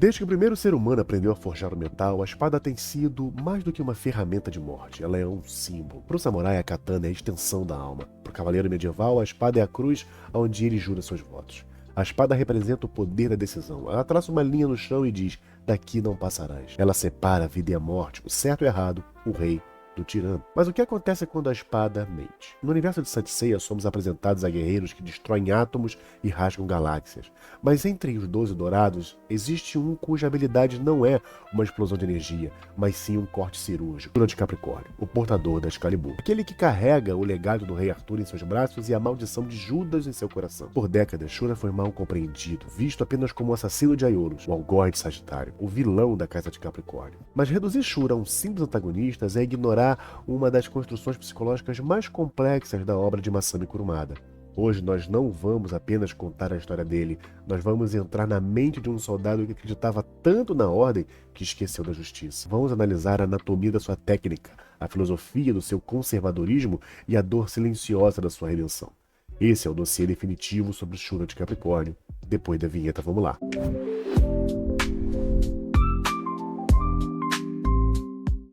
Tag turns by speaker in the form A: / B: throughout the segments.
A: Desde que o primeiro ser humano aprendeu a forjar o metal, a espada tem sido mais do que uma ferramenta de morte. Ela é um símbolo. Para o samurai, a katana é a extensão da alma. Para o cavaleiro medieval, a espada é a cruz onde ele jura seus votos. A espada representa o poder da decisão. Ela traça uma linha no chão e diz: daqui não passarás. Ela separa a vida e a morte, o certo e o errado, o rei do tirano. Mas o que acontece quando a espada mente? No universo de Saint Seiya, somos apresentados a guerreiros que destroem átomos e rasgam galáxias. Mas entre os 12 dourados, existe um cuja habilidade não é uma explosão de energia, mas sim um corte cirúrgico. Shura de Capricórnio, o portador da Excalibur. Aquele que carrega o legado do rei Arthur em seus braços e a maldição de Judas em seu coração. Por décadas, Shura foi mal compreendido, visto apenas como o assassino de Aiolos, o algoz de Sagitário, o vilão da Casa de Capricórnio. Mas reduzir Shura a um simples antagonista é ignorar uma das construções psicológicas mais complexas da obra de Masami Kurumada. Hoje nós não vamos apenas contar a história dele, nós vamos entrar na mente de um soldado que acreditava tanto na ordem que esqueceu da justiça. Vamos analisar a anatomia da sua técnica, a filosofia do seu conservadorismo e a dor silenciosa da sua redenção. Esse é o dossiê definitivo sobre Shura de Capricórnio. Depois da vinheta, vamos lá.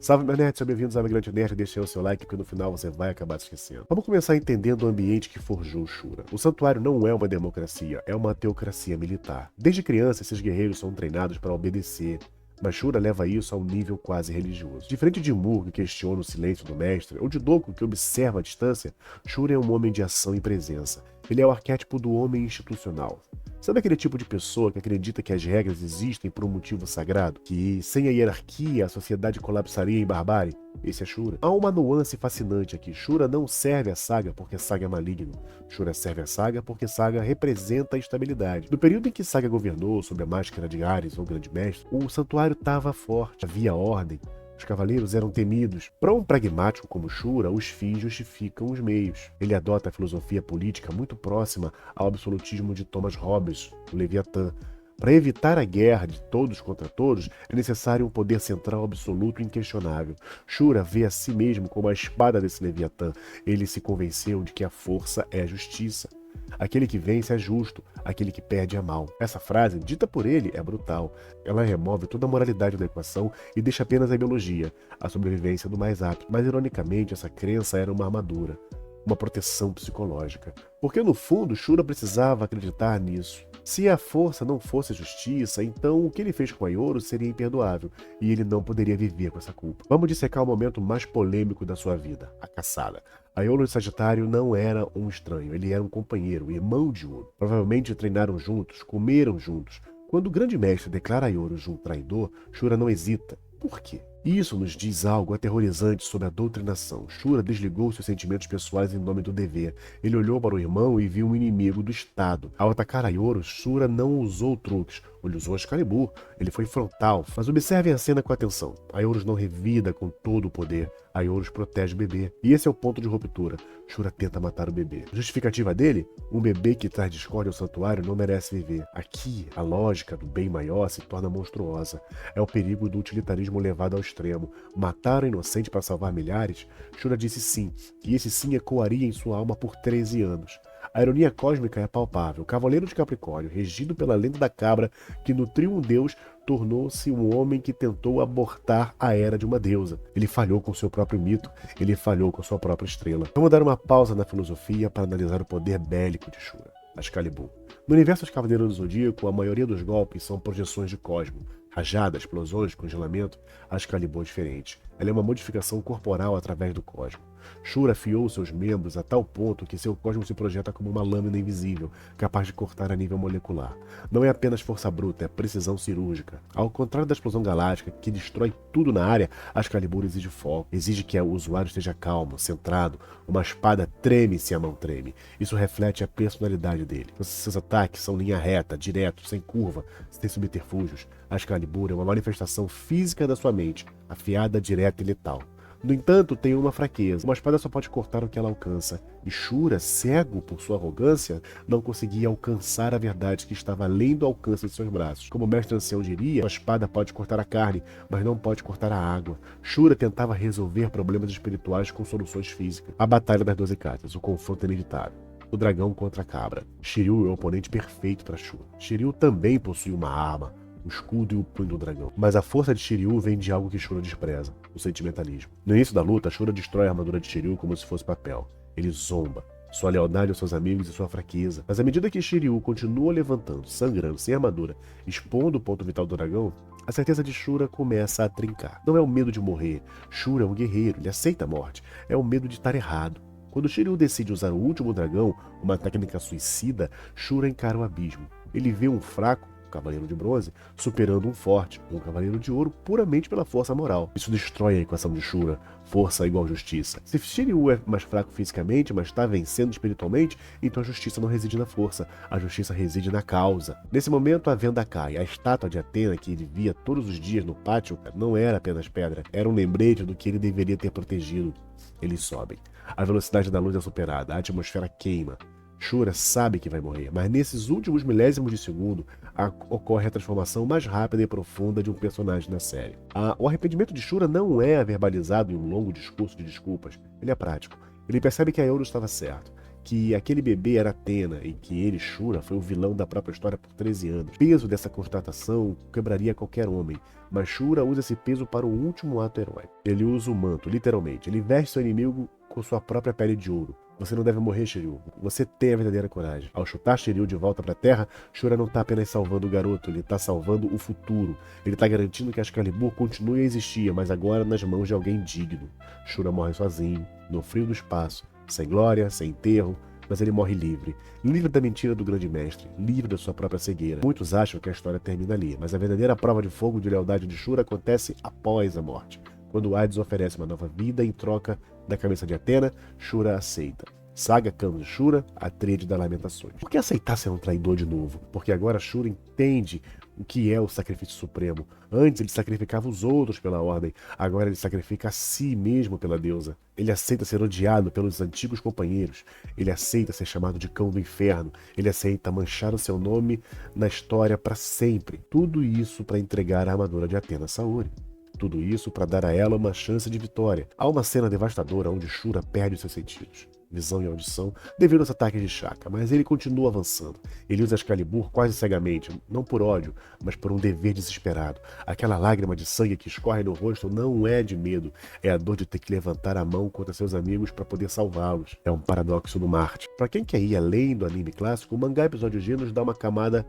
A: Salve, meu nerd, sejam bem-vindos ao Migrante Nerd. Deixa aí o seu like, porque no final você vai acabar se esquecendo. Vamos começar entendendo o ambiente que forjou Shura. O santuário não é uma democracia, é uma teocracia militar. Desde criança, esses guerreiros são treinados para obedecer, mas Shura leva isso a um nível quase religioso. Diferente de Mu, que questiona o silêncio do mestre, ou de Doku, que observa a distância, Shura é um homem de ação e presença. Ele é o arquétipo do homem institucional. Sabe aquele tipo de pessoa que acredita que as regras existem por um motivo sagrado? Que sem a hierarquia a sociedade colapsaria em barbárie? Esse é Shura. Há uma nuance fascinante aqui. Shura não serve a saga porque Saga é maligno. Shura serve a saga porque Saga representa a estabilidade. No período em que Saga governou sob a máscara de Ares ou Grande Mestre, o santuário estava forte, havia ordem. Os cavaleiros eram temidos. Para um pragmático como Shura, os fins justificam os meios. Ele adota a filosofia política muito próxima ao absolutismo de Thomas Hobbes, o Leviatã. Para evitar a guerra de todos contra todos, é necessário um poder central absoluto e inquestionável. Shura vê a si mesmo como a espada desse Leviatã. Ele se convenceu de que a força é a justiça. Aquele que vence é justo, aquele que perde é mau. Essa frase, dita por ele, é brutal. Ela remove toda a moralidade da equação e deixa apenas a biologia, a sobrevivência do mais apto. Mas, ironicamente, essa crença era uma armadura, uma proteção psicológica. Porque, no fundo, Shura precisava acreditar nisso. Se a força não fosse justiça, então o que ele fez com Aioros seria imperdoável, e ele não poderia viver com essa culpa. Vamos dissecar o momento mais polêmico da sua vida, a caçada. Aiolos de Sagitário não era um estranho, ele era um companheiro, irmão de Ouro. Provavelmente treinaram juntos, comeram juntos. Quando o grande mestre declara Aiolos um traidor, Shura não hesita. Por quê? Isso nos diz algo aterrorizante sobre a doutrinação. Shura desligou seus sentimentos pessoais em nome do dever. Ele olhou para o irmão e viu um inimigo do Estado. Ao atacar Aioros, Shura não usou truques. Ele usou Excalibur. Ele foi frontal. Mas observem a cena com atenção. Aioros não revida com todo o poder. Aioros protege o bebê. E esse é o ponto de ruptura. Shura tenta matar o bebê. Justificativa dele? Um bebê que traz discórdia ao santuário não merece viver. Aqui, a lógica do bem maior se torna monstruosa. É o perigo do utilitarismo levado ao extremo. Matar o inocente para salvar milhares? Shura disse sim, e esse sim ecoaria em sua alma por 13 anos. A ironia cósmica é palpável. O Cavaleiro de Capricórnio, regido pela lenda da cabra que nutriu um deus, tornou-se um homem que tentou abortar a era de uma deusa. Ele falhou com seu próprio mito, ele falhou com sua própria estrela. Vamos dar uma pausa na filosofia para analisar o poder bélico de Shura, a Excalibur. No universo dos Cavaleiros do Zodíaco, a maioria dos golpes são projeções de cosmo. Rajada, explosões, congelamento, a Excalibur é diferente. Ela é uma modificação corporal através do cosmo. Shura afiou seus membros a tal ponto que seu cosmo se projeta como uma lâmina invisível, capaz de cortar a nível molecular. Não é apenas força bruta, é precisão cirúrgica. Ao contrário da explosão galáctica, que destrói tudo na área, a Excalibur exige foco, exige que o usuário esteja calmo, centrado. Uma espada treme se a mão treme. Isso reflete a personalidade dele. Seus ataques são linha reta, direto, sem curva, sem subterfúgios. A Excalibur é uma manifestação física da sua mente, afiada, direta e letal. No entanto, tem uma fraqueza. Uma espada só pode cortar o que ela alcança. E Shura, cego por sua arrogância, não conseguia alcançar a verdade que estava além do alcance de seus braços. Como o mestre ancião diria, a espada pode cortar a carne, mas não pode cortar a água. Shura tentava resolver problemas espirituais com soluções físicas. A Batalha das 12 Casas, o confronto inevitável. O dragão contra a cabra. Shiryu é o oponente perfeito para Shura. Shiryu também possui uma arma, o escudo e o punho do dragão. Mas a força de Shiryu vem de algo que Shura despreza, o sentimentalismo. No início da luta, Shura destrói a armadura de Shiryu como se fosse papel. Ele zomba, sua lealdade aos seus amigos e sua fraqueza. Mas à medida que Shiryu continua levantando, sangrando, sem armadura, expondo o ponto vital do dragão, a certeza de Shura começa a trincar. Não é o medo de morrer. Shura é um guerreiro, ele aceita a morte. É o medo de estar errado. Quando Shiryu decide usar o último dragão, uma técnica suicida, Shura encara o abismo. Ele vê um fraco, um cavaleiro de bronze, superando um forte, um cavaleiro de ouro, puramente pela força moral. Isso destrói a equação de Shura, força igual justiça. Se Shiryu é mais fraco fisicamente, mas está vencendo espiritualmente, então a justiça não reside na força, a justiça reside na causa. Nesse momento a venda cai, a estátua de Atena que ele via todos os dias no pátio não era apenas pedra, era um lembrete do que ele deveria ter protegido. Eles sobem. A velocidade da luz é superada, a atmosfera queima. Shura sabe que vai morrer, mas nesses últimos milésimos de segundo ocorre a transformação mais rápida e profunda de um personagem na série. O arrependimento de Shura não é verbalizado em um longo discurso de desculpas, ele é prático. Ele percebe que Aioru estava certo, que aquele bebê era Atena e que ele, Shura, foi o vilão da própria história por 13 anos. O peso dessa constatação quebraria qualquer homem, mas Shura usa esse peso para o último ato heróico. Ele usa o manto, literalmente. Ele veste seu inimigo com sua própria pele de ouro. Você não deve morrer, Shiryu. Você tem a verdadeira coragem. Ao chutar Shiryu de volta para a Terra, Shura não está apenas salvando o garoto, ele está salvando o futuro. Ele está garantindo que a Excalibur continue a existir, mas agora nas mãos de alguém digno. Shura morre sozinho, no frio do espaço, sem glória, sem enterro, mas ele morre livre. Livre da mentira do grande mestre, livre da sua própria cegueira. Muitos acham que a história termina ali, mas a verdadeira prova de fogo de lealdade de Shura acontece após a morte. Quando Hades oferece uma nova vida em troca da cabeça de Atena, Shura aceita. Saga Kano de Shura, a tríade das lamentações. Por que aceitar ser um traidor de novo? Porque agora Shura entende o que é o sacrifício supremo. Antes ele sacrificava os outros pela ordem, agora ele sacrifica a si mesmo pela deusa. Ele aceita ser odiado pelos antigos companheiros, ele aceita ser chamado de cão do inferno, ele aceita manchar o seu nome na história para sempre. Tudo isso para entregar a armadura de Atena Saori. Tudo isso para dar a ela uma chance de vitória. Há uma cena devastadora onde Shura perde seus sentidos, visão e audição, devido aos ataques de Shaka, mas ele continua avançando. Ele usa Excalibur quase cegamente, não por ódio, mas por um dever desesperado. Aquela lágrima de sangue que escorre no rosto não é de medo, é a dor de ter que levantar a mão contra seus amigos para poder salvá-los. É um paradoxo do Marte. Para quem quer ir além do anime clássico, o mangá Episódio G nos dá uma camada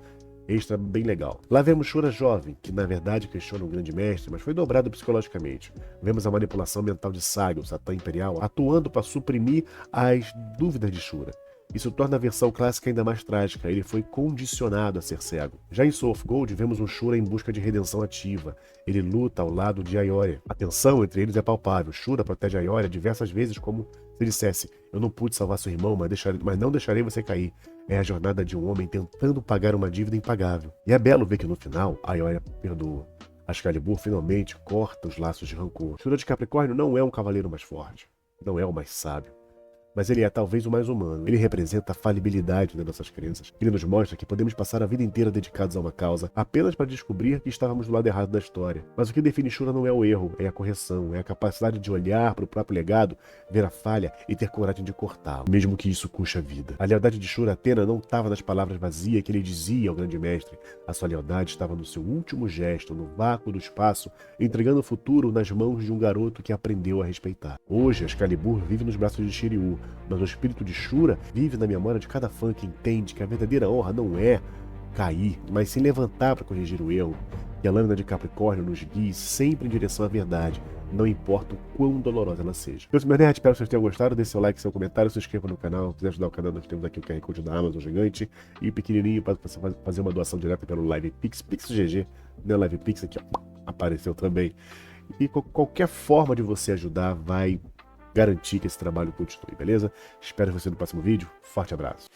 A: extra bem legal. Lá vemos Shura jovem, que na verdade questiona o grande mestre, mas foi dobrado psicologicamente. Vemos a manipulação mental de Saga, o Satã Imperial, atuando para suprimir as dúvidas de Shura. Isso torna a versão clássica ainda mais trágica, ele foi condicionado a ser cego. Já em Soul of Gold, vemos um Shura em busca de redenção ativa. Ele luta ao lado de Aioria. A tensão entre eles é palpável. Shura protege Aioria diversas vezes como se dissesse: eu não pude salvar seu irmão, mas não deixarei você cair. É a jornada de um homem tentando pagar uma dívida impagável. E é belo ver que no final, Aioria perdoa. A Excalibur finalmente corta os laços de rancor. Shura de Capricórnio não é um cavaleiro mais forte, não é o mais sábio, mas ele é talvez o mais humano. Ele representa a falibilidade das nossas crenças. Ele nos mostra que podemos passar a vida inteira dedicados a uma causa apenas para descobrir que estávamos do lado errado da história. Mas o que define Shura não é o erro, é a correção, é a capacidade de olhar para o próprio legado, ver a falha e ter coragem de cortá-lo, mesmo que isso custe a vida. A lealdade de Shura a Atena não estava nas palavras vazias que ele dizia ao grande mestre. A sua lealdade estava no seu último gesto, no vácuo do espaço, entregando o futuro nas mãos de um garoto que aprendeu a respeitar. Hoje, a Excalibur vive nos braços de Shiryu, mas o espírito de Shura vive na memória de cada fã que entende que a verdadeira honra não é cair, mas se levantar para corrigir o erro. Que a lâmina de Capricórnio nos guie sempre em direção à verdade, não importa o quão dolorosa ela seja. Eu sou o Nerd, espero que vocês tenham gostado. Deixe seu like, seu comentário, se inscreva no canal. Se quiser ajudar o canal, nós temos aqui o QR Code da Amazon gigante e pequenininho para você fazer uma doação direta pelo Live Pix, PixGG, né? Live Pix aqui, ó, apareceu também. E qualquer forma de você ajudar vai garantir que esse trabalho continue, beleza? Espero você no próximo vídeo. Forte abraço.